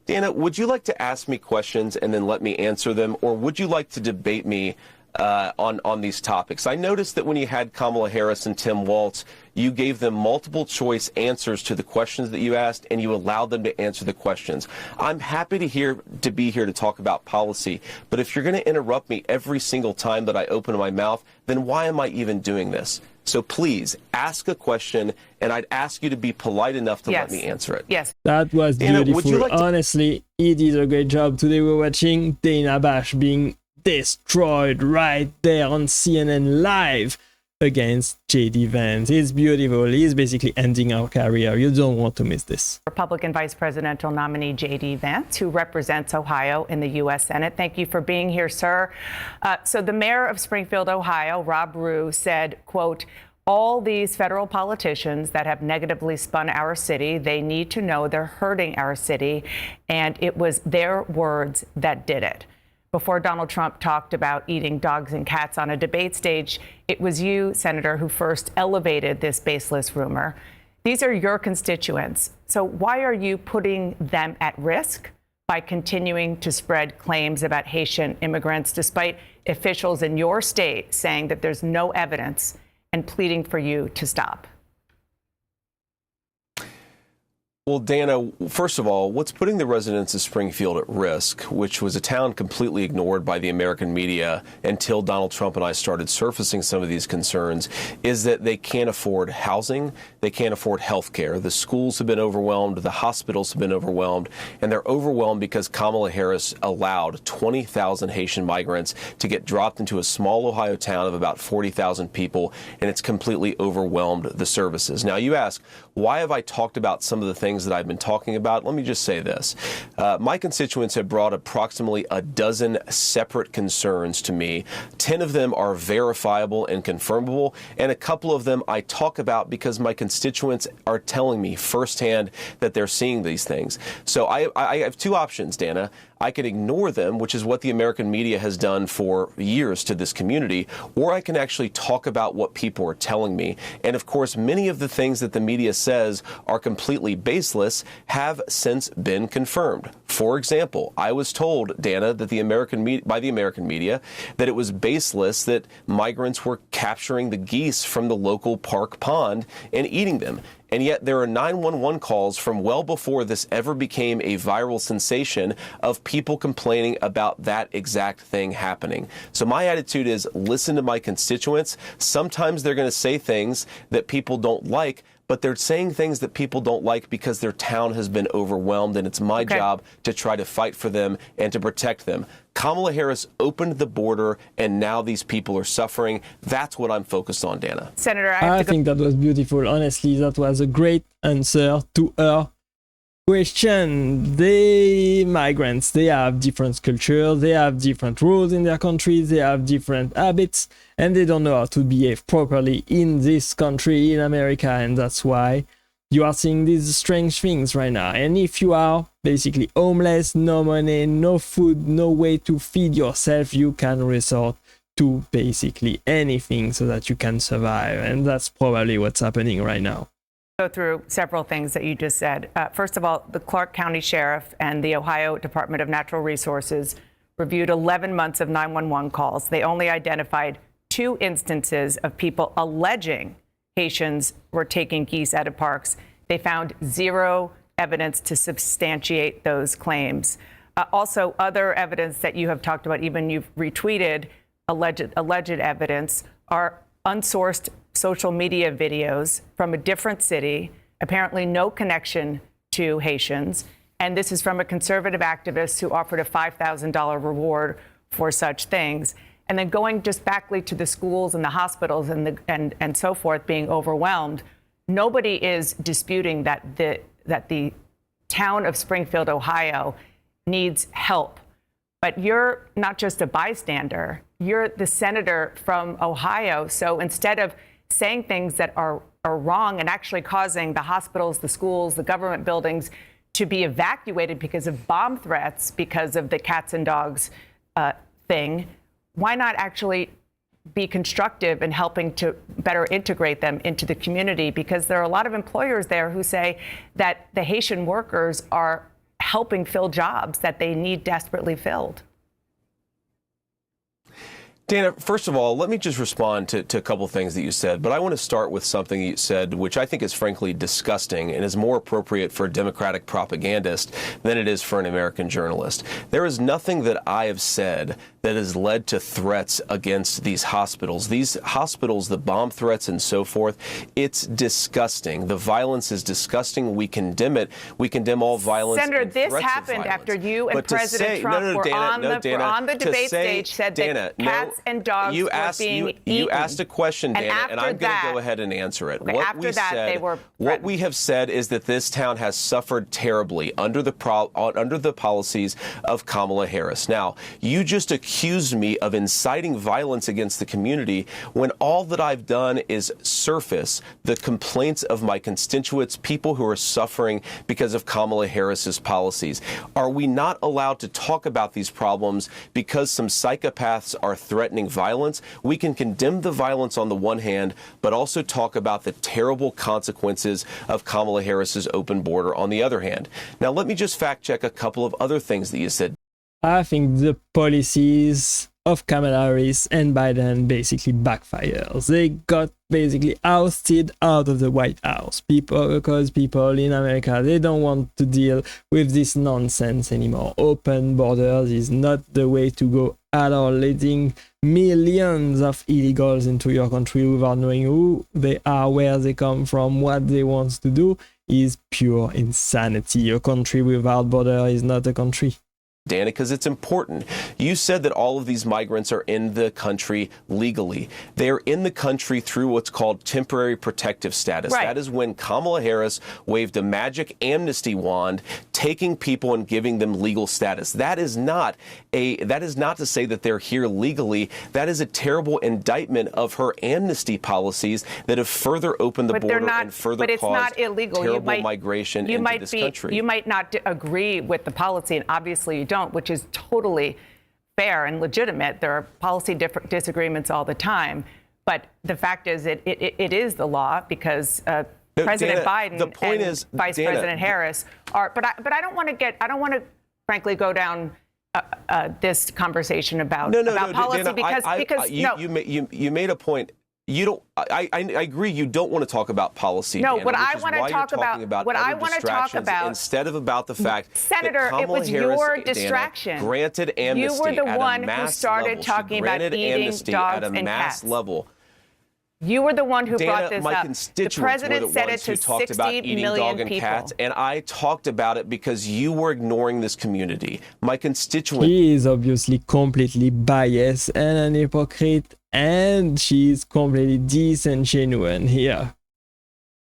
Dana, would you like to ask me questions and then let me answer them, or would you like to debate me on these topics? I noticed that when you had Kamala Harris and Tim Walz, you gave them multiple choice answers to the questions that you asked, and you allowed them to answer the questions. I'm happy to be here to talk about policy, but if you're going to interrupt me every single time that I open my mouth, then why am I even doing this? So please ask a question, and I'd ask you to be polite enough to let me answer it. Yes. That was Dana, beautiful. Honestly, he did a great job. Today we're watching Dana Bash being destroyed right there on CNN Live against JD Vance. It's beautiful. He's basically ending our career. You don't want to miss this. Republican Vice Presidential nominee JD Vance, who represents Ohio in the U.S. Senate. Thank you for being here, sir. So the mayor of Springfield, Ohio, Rob Rue, said, quote, all these federal politicians that have negatively spun our city, they need to know they're hurting our city. And it was their words that did it. Before Donald Trump talked about eating dogs and cats on a debate stage, it was you, Senator, who first elevated this baseless rumor. These are your constituents. So why are you putting them at risk by continuing to spread claims about Haitian immigrants, despite officials in your state saying that there's no evidence and pleading for you to stop? Well, Dana, first of all, what's putting the residents of Springfield at risk, which was a town completely ignored by the American media until Donald Trump and I started surfacing some of these concerns, is that they can't afford housing, they can't afford health care. The schools have been overwhelmed, the hospitals have been overwhelmed, and they're overwhelmed because Kamala Harris allowed 20,000 Haitian migrants to get dropped into a small Ohio town of about 40,000 people, and it's completely overwhelmed the services. Now, you ask, why have I talked about some of the things that I've been talking about? Let me just say this. My constituents have brought approximately a dozen separate concerns to me. 10 of them are verifiable and confirmable, and a couple of them I talk about because my constituents are telling me firsthand that they're seeing these things. So I have two options, Dana. I can ignore them, which is what the American media has done for years to this community, or I can actually talk about what people are telling me. And of course, many of the things that the media says are completely baseless have since been confirmed. For example, I was told, Dana, that by the American media that it was baseless that migrants were capturing the geese from the local park pond and eating them. And yet there are 911 calls from well before this ever became a viral sensation of people complaining about that exact thing happening. So my attitude is listen to my constituents. Sometimes they're going to say things that people don't like, but they're saying things that people don't like because their town has been overwhelmed, and it's my job to try to fight for them and to protect them. Kamala Harris opened the border, and now these people are suffering. That's what I'm focused on, Dana. Senator, I think that was beautiful. Honestly, that was a great answer to her question. The migrants, they have different cultures, they have different rules in their countries, they have different habits, and they don't know how to behave properly in this country, in America, and that's why you are seeing these strange things right now. And if you are basically homeless, no money, no food, no way to feed yourself, you can resort to basically anything so that you can survive, and that's probably what's happening right now. Go through several things that you just said. First of all, the Clark County Sheriff and the Ohio Department of Natural Resources reviewed 11 months of 911 calls. They only identified 2 instances of people alleging Haitians were taking geese out of parks. They found 0 evidence to substantiate those claims. Also, other evidence that you have talked about, even you've retweeted alleged evidence, are unsourced social media videos from a different city, apparently no connection to Haitians. And this is from a conservative activist who offered a $5,000 reward for such things. And then going just backly to the schools and the hospitals and so forth being overwhelmed, nobody is disputing that the town of Springfield, Ohio needs help. But you're not just a bystander, you're the senator from Ohio. So instead of saying things that are wrong and actually causing the hospitals, the schools, the government buildings to be evacuated because of bomb threats, because of the cats and dogs thing, why not actually be constructive in helping to better integrate them into the community? Because there are a lot of employers there who say that the Haitian workers are helping fill jobs that they need desperately filled. Dana, first of all, let me just respond to a couple things that you said, but I want to start with something you said, which I think is frankly disgusting and is more appropriate for a Democratic propagandist than it is for an American journalist. There is nothing that I have said that has led to threats against these hospitals. These hospitals, the bomb threats and so forth, it's disgusting. The violence is disgusting. We condemn it. We condemn all violence. Senator, this happened after you and President Trump were on the debate stage, said that cats and dogs were being eaten. You asked a question, Dana, and I'm going to go ahead and answer it. What we have said is that this town has suffered terribly under the policies of Kamala Harris. Now, you just accused me of inciting violence against the community when all that I've done is surface the complaints of my constituents, people who are suffering because of Kamala Harris's policies. Are we not allowed to talk about these problems because some psychopaths are threatening violence? We can condemn the violence on the one hand, but also talk about the terrible consequences of Kamala Harris's open border on the other hand. Now, let me just fact check a couple of other things that you said. I think the policies of Kamala Harris and Biden basically backfires. They got basically ousted out of the White House because people in America, they don't want to deal with this nonsense anymore. Open borders is not the way to go at all. Letting millions of illegals into your country without knowing who they are, where they come from, what they want to do is pure insanity. A country without border is not a country. Dana, because it's important. You said that all of these migrants are in the country legally. They are in the country through what's called temporary protective status. Right. That is when Kamala Harris waved a magic amnesty wand, taking people and giving them legal status. That is not to say that they're here legally. That is a terrible indictment of her amnesty policies that have further opened the border and further caused terrible migration into this country. You might not agree with the policy, and obviously you don't, which is totally fair and legitimate. There are policy disagreements all the time. But the fact is it is the law because President Biden and Vice President Harris are. But I don't want to frankly go down this conversation about policy Dana, because you made a point. You don't. I agree. You don't want to talk about policy. No, Dana, what I want to talk about instead of about the fact, Senator, that it was Harris, your distraction. Dana, granted amnesty. You were the one who started talking about eating dogs and cats. Level. You were the one who brought this my up. Constituents the president were the said ones it to who talked 60 about eating million dog and people. cats, and I talked about it because you were ignoring this community. My constituents. He is obviously completely biased and an hypocrite, and she's completely disingenuous here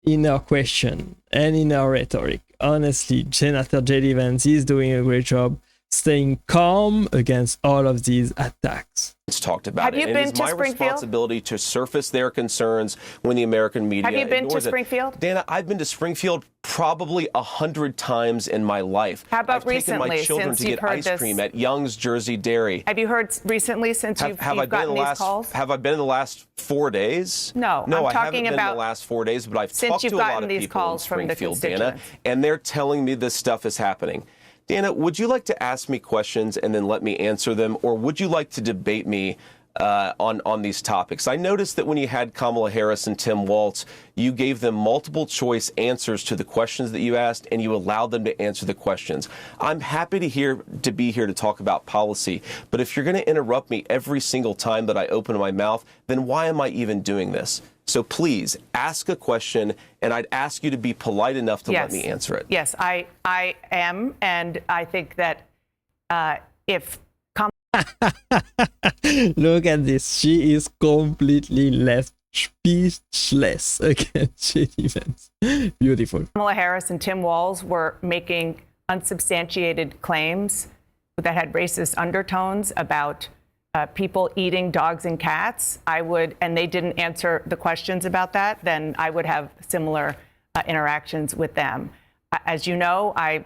in her question and in her rhetoric. Honestly, Senator JD Vance is doing a great job staying calm against all of these attacks. Talked about Have it. You and been it's to my Springfield? responsibility to surface their concerns when the American media Have you been to ignores it. Springfield? Dana, I've been to Springfield probably 100 times in my life. How about I've taken my recently, children since to you've get heard ice this? cream at Young's Jersey Dairy. Have you heard recently since you've gotten these calls? Have I been in the last 4 days? No, I I'm talking haven't been in about the last 4 days, but I've since talked to you've a lot gotten of these people in calls from the Springfield, Dana, constituents. and they're telling me this stuff is happening. Dana, would you like to ask me questions and then let me answer them, or would you like to debate me on these topics? I noticed that when you had Kamala Harris and Tim Walz, you gave them multiple choice answers to the questions that you asked, and you allowed them to answer the questions. I'm happy to be here to talk about policy, but if you're going to interrupt me every single time that I open my mouth, then why am I even doing this? So please ask a question, and I'd ask you to be polite enough to let me answer it. Yes, I am, and I think that if Look at this. She is completely left speechless against JD Vance. Beautiful. Kamala Harris and Tim Walz were making unsubstantiated claims that had racist undertones about people eating dogs and cats, and they didn't answer the questions about that, then I would have similar interactions with them. As you know, I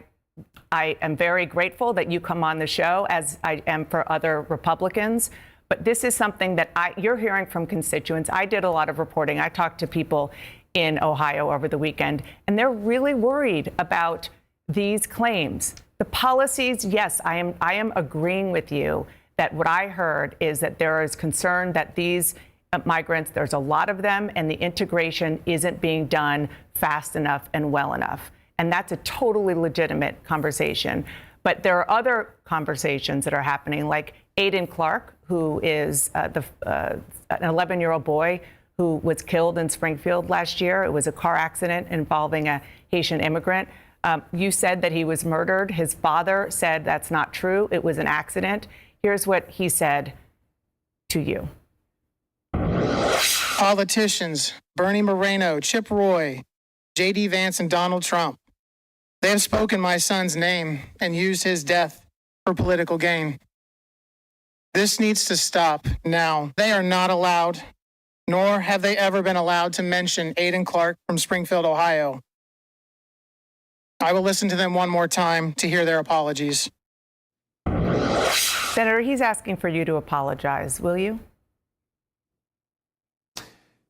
am very grateful that you come on the show, as I am for other Republicans. But this is something that you're hearing from constituents. I did a lot of reporting. I talked to people in Ohio over the weekend, and they're really worried about these claims The policies, yes, I am agreeing with you that what I heard is that there is concern that these migrants, there's a lot of them, and the integration isn't being done fast enough and well enough. And that's a totally legitimate conversation. But there are other conversations that are happening, like Aiden Clark, who is an 11-year-old boy who was killed in Springfield last year. It was a car accident involving a Haitian immigrant. You said that he was murdered. His father said that's not true. It was an accident. Here's what he said to you. Politicians, Bernie Moreno, Chip Roy, JD Vance, and Donald Trump, they have spoken my son's name and used his death for political gain. This needs to stop now. They are not allowed, nor have they ever been allowed to mention Aiden Clark from Springfield, Ohio. I will listen to them one more time to hear their apologies. Senator, he's asking for you to apologize. Will you?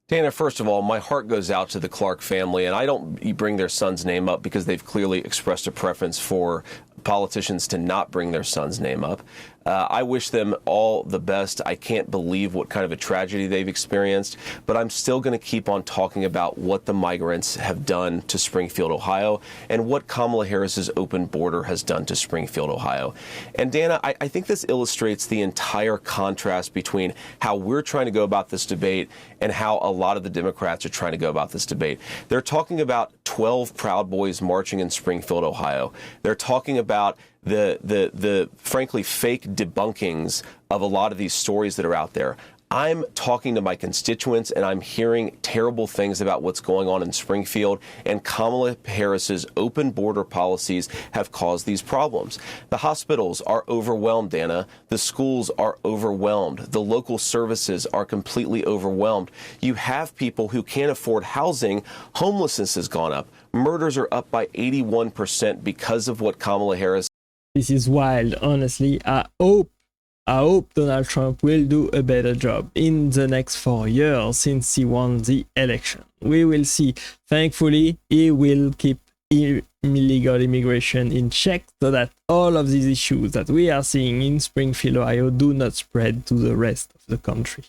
Dana, first of all, my heart goes out to the Clark family, and I don't bring their son's name up because they've clearly expressed a preference for politicians to not bring their son's name up. I wish them all the best. I can't believe what kind of a tragedy they've experienced, but I'm still going to keep on talking about what the migrants have done to Springfield, Ohio, and what Kamala Harris's open border has done to Springfield, Ohio. And Dana, I think this illustrates the entire contrast between how we're trying to go about this debate and how a lot of the Democrats are trying to go about this debate. They're talking about 12 Proud Boys marching in Springfield, Ohio. They're talking about the frankly fake debunkings of a lot of these stories that are out there. I'm talking to my constituents, and I'm hearing terrible things about what's going on in Springfield, and Kamala Harris's open border policies have caused these problems. The hospitals are overwhelmed, Dana. The schools are overwhelmed. The local services are completely overwhelmed. You have people who can't afford housing. Homelessness has gone up. Murders are up by 81% because of what Kamala Harris. This is wild, honestly. I hope Donald Trump will do a better job in the next 4 years since he won the election. We will see. Thankfully, he will keep illegal immigration in check so that all of these issues that we are seeing in Springfield, Ohio do not spread to the rest of the country.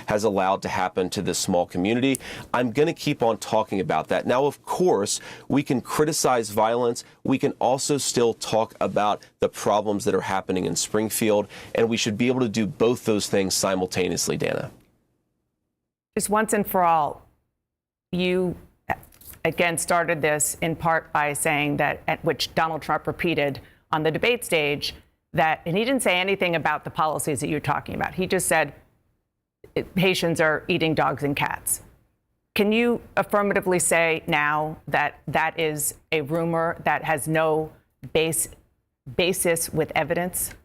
Has allowed to happen to this small community. I'm going to keep on talking about that. Now, of course, we can criticize violence. We can also still talk about the problems that are happening in Springfield, and we should be able to do both those things simultaneously, Dana. Just once and for all, you again started this in part by saying that, at which Donald Trump repeated on the debate stage, that, and he didn't say anything about the policies that you're talking about. He just said Haitians are eating dogs and cats. Can you affirmatively say now that that is a rumor that has no basis with evidence?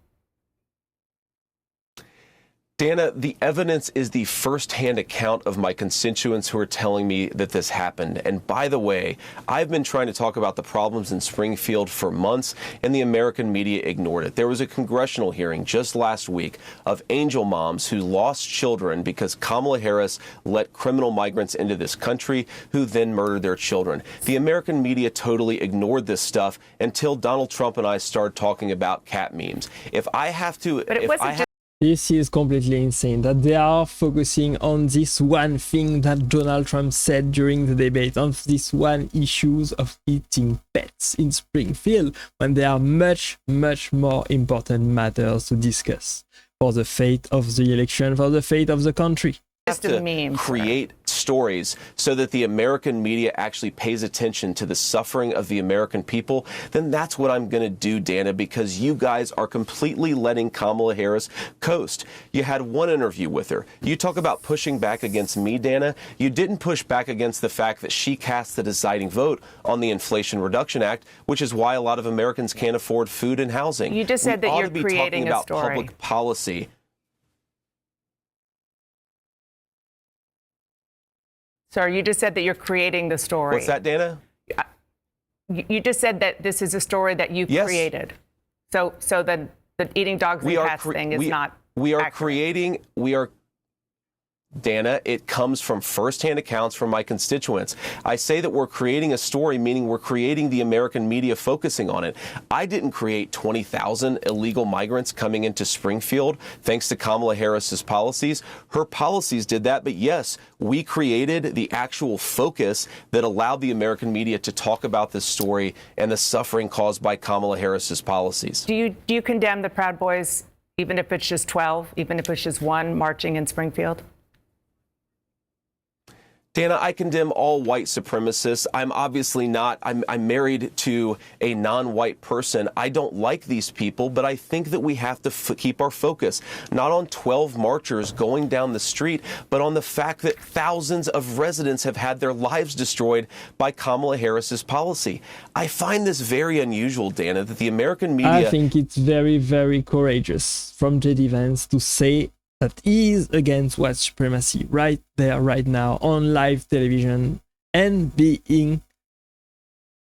Dana, the evidence is the first-hand account of my constituents who are telling me that this happened. And by the way, I've been trying to talk about the problems in Springfield for months, and the American media ignored it. There was a congressional hearing just last week of angel moms who lost children because Kamala Harris let criminal migrants into this country who then murdered their children. The American media totally ignored this stuff until Donald Trump and I started talking about cat memes. If I have to... But it wasn't just This is completely insane that they are focusing on this one thing that Donald Trump said during the debate, on this one issue of eating pets in Springfield, when there are much, much more important matters to discuss for the fate of the election, for the fate of the country. just a meme. Create stories so that the American media actually pays attention to the suffering of the American people, then that's what I'm going to do, Dana, because you guys are completely letting Kamala Harris coast. You had one interview with her. You talk about pushing back against me, Dana. You didn't push back against the fact that she cast the deciding vote on the Inflation Reduction Act, which is why a lot of Americans can't afford food and housing. You just said that you're creating a story. Public policy. Sir, you just said that you're creating the story. What's that, Dana? You just said that this is a story that you created. So the eating dogs and cats thing is not We are accurate. creating. We are. Dana, it comes from firsthand accounts from my constituents. I say that we're creating a story, meaning we're creating the American media focusing on it. I didn't create 20,000 illegal migrants coming into Springfield thanks to Kamala Harris's policies. Her policies did that, but yes, we created the actual focus that allowed the American media to talk about this story and the suffering caused by Kamala Harris's policies. Do you condemn the Proud Boys, even if it's just 12, even if it's just one marching in Springfield? Dana, I condemn all white supremacists. I'm obviously not. I'm married to a non-white person. I don't like these people, but I think that we have to keep our focus not on 12 marchers going down the street, but on the fact that thousands of residents have had their lives destroyed by Kamala Harris's policy. I find this very unusual, Dana, that the American media... I think it's very, very courageous from JD Vance to say that he is against white supremacy right there, right now, on live television, and being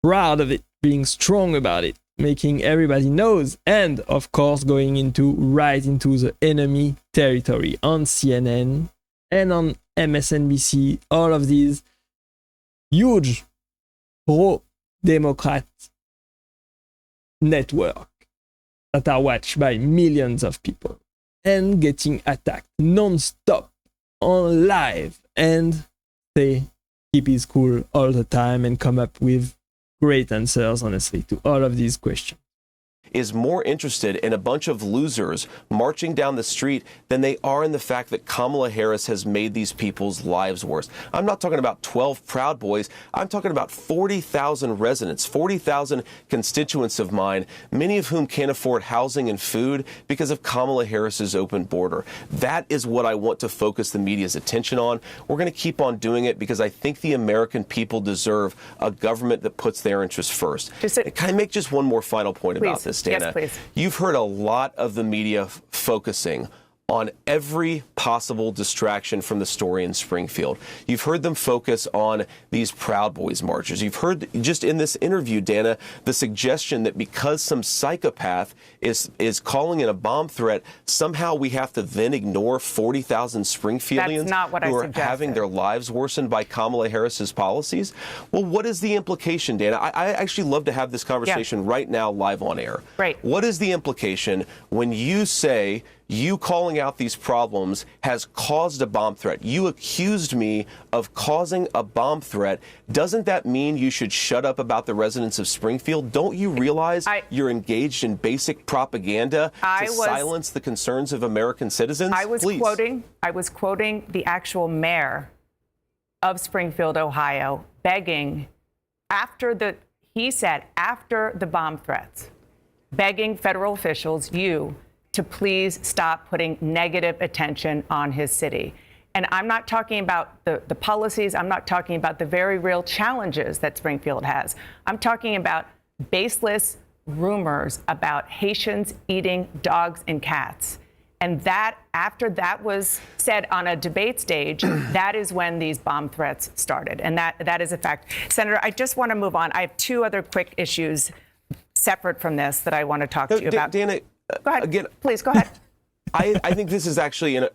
proud of it, being strong about it, making everybody knows, and of course going right into the enemy territory on CNN and on MSNBC, all of these huge pro-Democrat network that are watched by millions of people, and getting attacked non-stop on live, and they keep his cool all the time and come up with great answers, honestly, to all of these questions. Is more interested in a bunch of losers marching down the street than they are in the fact that Kamala Harris has made these people's lives worse. I'm not talking about 12 Proud Boys. I'm talking about 40,000 residents, 40,000 constituents of mine, many of whom can't afford housing and food because of Kamala Harris's open border. That is what I want to focus the media's attention on. We're going to keep on doing it because I think the American people deserve a government that puts their interests first. Can I make just one more final point about this, Dana? Yes, please. You've heard a lot of the media focusing on every possible distraction from the story in Springfield. You've heard them focus on these Proud Boys marchers. You've heard just in this interview, Dana, the suggestion that because some psychopath is calling it a bomb threat, somehow we have to then ignore 40,000 Springfieldians who are having their lives worsened by Kamala Harris's policies. Well, what is the implication, Dana? I actually love to have this conversation right now live on air. Right. What is the implication when you say you calling out these problems has caused a bomb threat? You accused me of causing a bomb threat. Doesn't that mean you should shut up about the residents of Springfield? Don't you realize you're engaged in basic propaganda to silence the concerns of American citizens? I was quoting the actual mayor of Springfield, Ohio, begging after the bomb threats, begging federal officials, to please stop putting negative attention on his city. And I'm not talking about the policies. I'm not talking about the very real challenges that Springfield has. I'm talking about baseless rumors about Haitians eating dogs and cats. And that, after that was said on a debate stage, that is when these bomb threats started. And that is a fact. Senator, I just want to move on. I have two other quick issues separate from this that I want to talk to you about. Dana, go ahead. Again, please go ahead. I think this is actually an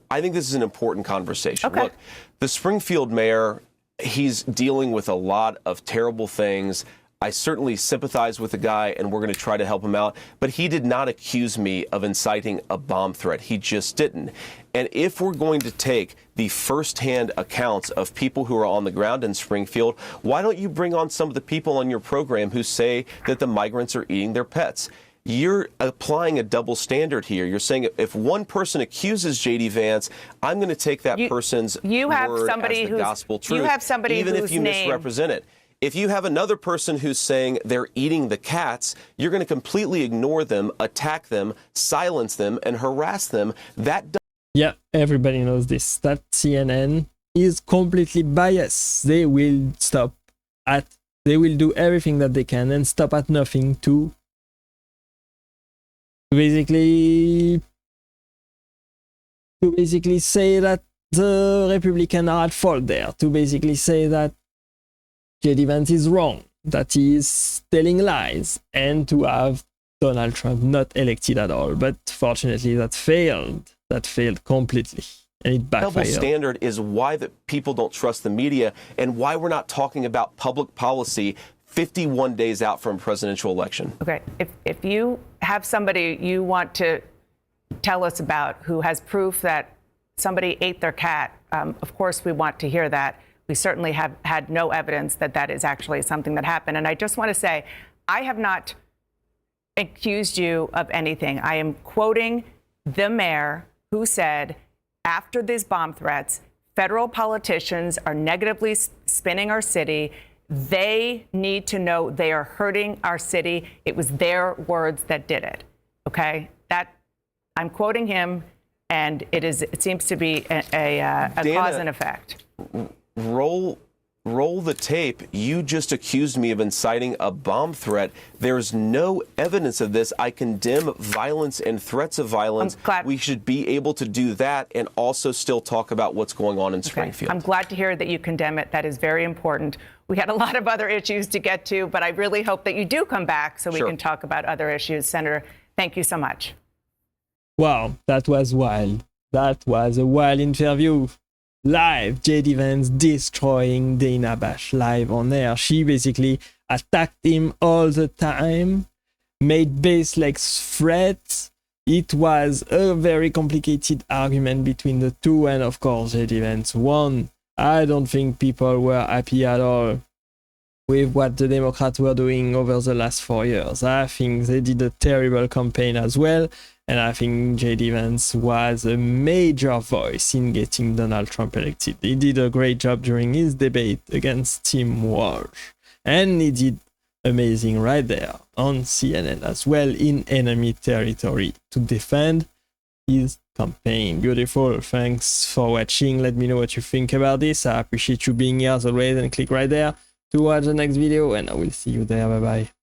important conversation. Okay. Look, the Springfield mayor, he's dealing with a lot of terrible things. I certainly sympathize with the guy, and we're going to try to help him out. But he did not accuse me of inciting a bomb threat. He just didn't. And if we're going to take the firsthand accounts of people who are on the ground in Springfield, why don't you bring on some of the people on your program who say that the migrants are eating their pets? You're applying a double standard here. You're saying if one person accuses JD Vance, I'm going to take that person's word as the gospel truth, you have somebody even if you misrepresent it. If you have another person who's saying they're eating the cats, you're going to completely ignore them, attack them, silence them, and harass them. Yeah, everybody knows this. That CNN is completely biased. They will do everything that they can and stop at nothing to basically say that the Republicans are at fault there, to basically say that JD Vance is wrong, that he is telling lies, and to have Donald Trump not elected at all. But fortunately, that failed completely. and it Double backfired. standard is why that people don't trust the media and why we're not talking about public policy 51 days out from a presidential election. Okay, if you have somebody you want to tell us about who has proof that somebody ate their cat, of course we want to hear that. We certainly have had no evidence that that is actually something that happened. And I just want to say, I have not accused you of anything. I am quoting the mayor who said, after these bomb threats, federal politicians are negatively spinning our city. They need to know they are hurting our city. It was their words that did it. Okay, that I'm quoting him, and it seems to be a Dana, cause and effect. Roll the tape. You just accused me of inciting a bomb threat. There's no evidence of this. I condemn violence and threats of violence. We should be able to do that and also still talk about what's going on in Springfield. I'm glad to hear that you condemn it. That is very important. We had a lot of other issues to get to, but I really hope that you do come back so we can talk about other issues. Senator, thank you so much. Wow, that was wild. That was a wild interview. Live, JD Vance destroying Dana Bash live on air. She basically attacked him all the time, made baseless threats. It was a very complicated argument between the two, and of course JD Vance won. I don't think people were happy at all with what the Democrats were doing over the last 4 years. I think they did a terrible campaign as well, and I think JD Vance was a major voice in getting Donald Trump elected. He did a great job during his debate against Tim Walsh, and he did amazing right there on CNN as well in enemy territory to defend his campaign. Beautiful. Thanks for watching. Let me know what you think about this. I appreciate you being here as always, and click right there to watch the next video, and I will see you there. Bye bye.